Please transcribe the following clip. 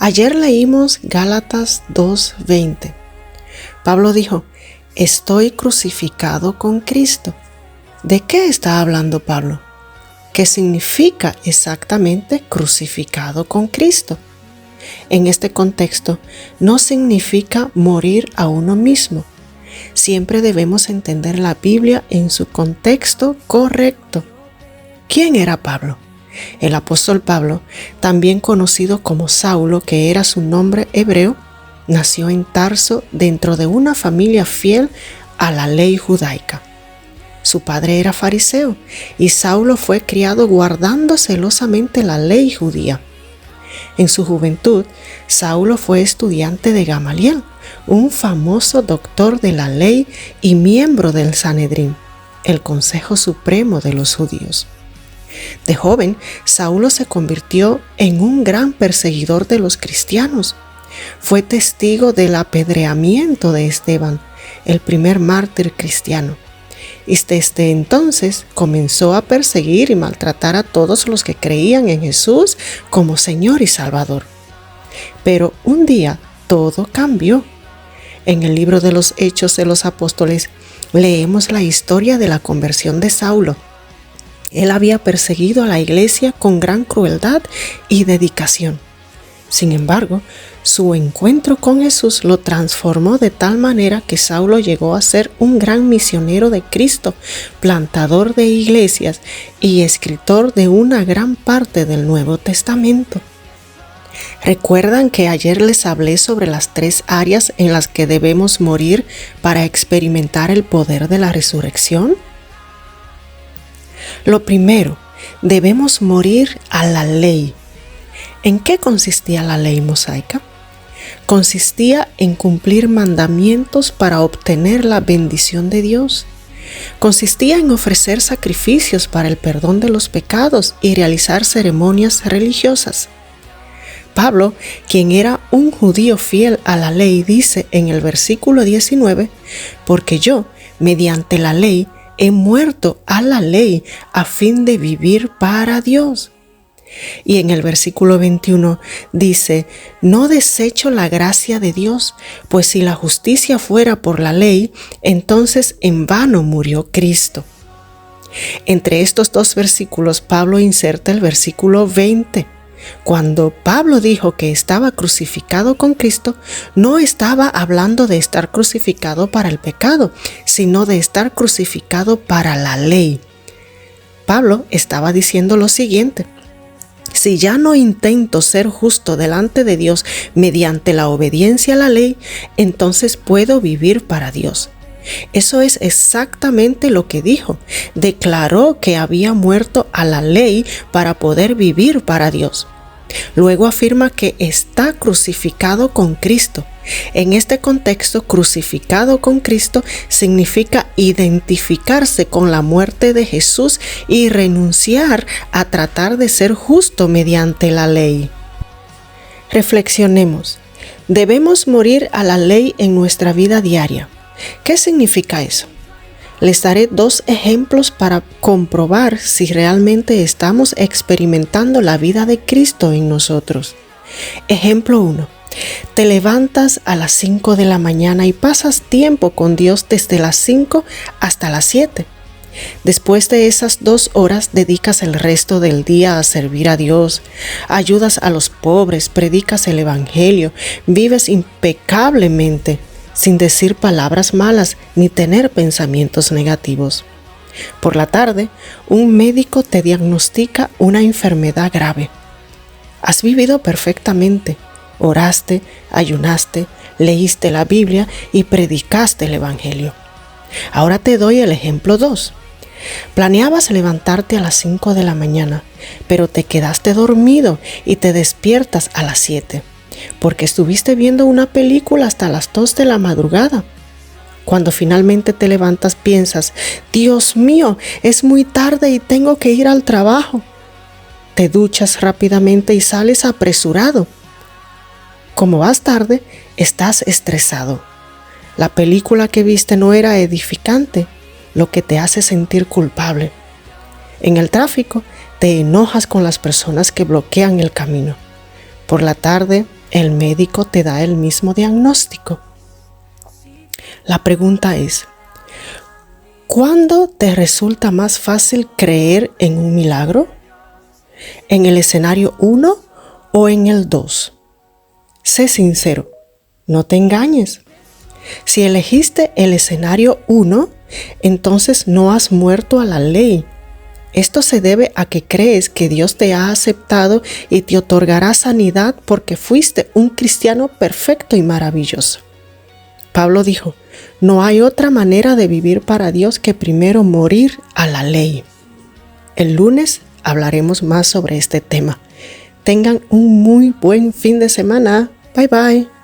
Ayer leímos Gálatas 2:20. Pablo dijo, estoy crucificado con Cristo. ¿De qué está hablando Pablo? ¿Qué significa exactamente crucificado con Cristo? En este contexto, no significa morir a uno mismo. Siempre debemos entender la Biblia en su contexto correcto. ¿Quién era Pablo? El apóstol Pablo, también conocido como Saulo, que era su nombre hebreo, nació en Tarso dentro de una familia fiel a la ley judaica. Su padre era fariseo y Saulo fue criado guardando celosamente la ley judía. En su juventud, Saulo fue estudiante de Gamaliel, un famoso doctor de la ley y miembro del Sanedrín, el Consejo Supremo de los Judíos. De joven, Saulo se convirtió en un gran perseguidor de los cristianos. Fue testigo del apedreamiento de Esteban, el primer mártir cristiano. Y desde entonces comenzó a perseguir y maltratar a todos los que creían en Jesús como Señor y Salvador. Pero un día todo cambió. En el libro de los Hechos de los Apóstoles leemos la historia de la conversión de Saulo. Él había perseguido a la iglesia con gran crueldad y dedicación. Sin embargo, su encuentro con Jesús lo transformó de tal manera que Saulo llegó a ser un gran misionero de Cristo, plantador de iglesias y escritor de una gran parte del Nuevo Testamento. ¿Recuerdan que ayer les hablé sobre las 3 áreas en las que debemos morir para experimentar el poder de la resurrección? Lo primero, debemos morir a la ley. ¿En qué consistía la ley mosaica? Consistía en cumplir mandamientos para obtener la bendición de Dios. Consistía en ofrecer sacrificios para el perdón de los pecados y realizar ceremonias religiosas. Pablo, quien era un judío fiel a la ley, dice en el versículo 19, porque yo, mediante la ley, he muerto a la ley a fin de vivir para Dios. Y en el versículo 21 dice, no desecho la gracia de Dios, pues si la justicia fuera por la ley, entonces en vano murió Cristo. Entre estos 2 versículos, Pablo inserta el versículo 20. Cuando Pablo dijo que estaba crucificado con Cristo, no estaba hablando de estar crucificado para el pecado, sino de estar crucificado para la ley. Pablo estaba diciendo lo siguiente: si ya no intento ser justo delante de Dios mediante la obediencia a la ley, entonces puedo vivir para Dios. Eso es exactamente lo que dijo. Declaró que había muerto a la ley para poder vivir para Dios. Luego afirma que está crucificado con Cristo. En este contexto, crucificado con Cristo significa identificarse con la muerte de Jesús y renunciar a tratar de ser justo mediante la ley. Reflexionemos. Debemos morir a la ley en nuestra vida diaria. ¿Qué significa eso? Les daré 2 ejemplos para comprobar si realmente estamos experimentando la vida de Cristo en nosotros. Ejemplo 1. Te levantas a las 5 de la mañana y pasas tiempo con Dios desde las 5 hasta las 7. Después de esas 2 horas dedicas el resto del día a servir a Dios, ayudas a los pobres, predicas el evangelio, vives impecablemente, sin decir palabras malas ni tener pensamientos negativos. Por la tarde, un médico te diagnostica una enfermedad grave. Has vivido perfectamente, oraste, ayunaste, leíste la Biblia y predicaste el evangelio. Ahora te doy el ejemplo 2. Planeabas levantarte a las 5 de la mañana, pero te quedaste dormido y te despiertas a las 7. Porque estuviste viendo una película hasta las 2 de la madrugada. Cuando finalmente te levantas piensas, Dios mío, es muy tarde y tengo que ir al trabajo. Te duchas rápidamente y sales apresurado. Como vas tarde, estás estresado. La película que viste no era edificante, lo que te hace sentir culpable. En el tráfico, te enojas con las personas que bloquean el camino. Por la tarde, el médico te da el mismo diagnóstico. La pregunta es, ¿cuándo te resulta más fácil creer en un milagro? ¿En el escenario 1 o en el 2? Sé sincero, no te engañes. Si elegiste el escenario 1, entonces no has muerto a la ley. Esto se debe a que crees que Dios te ha aceptado y te otorgará sanidad porque fuiste un cristiano perfecto y maravilloso. Pablo dijo, no hay otra manera de vivir para Dios que primero morir a la ley. El lunes hablaremos más sobre este tema. Tengan un muy buen fin de semana. Bye bye.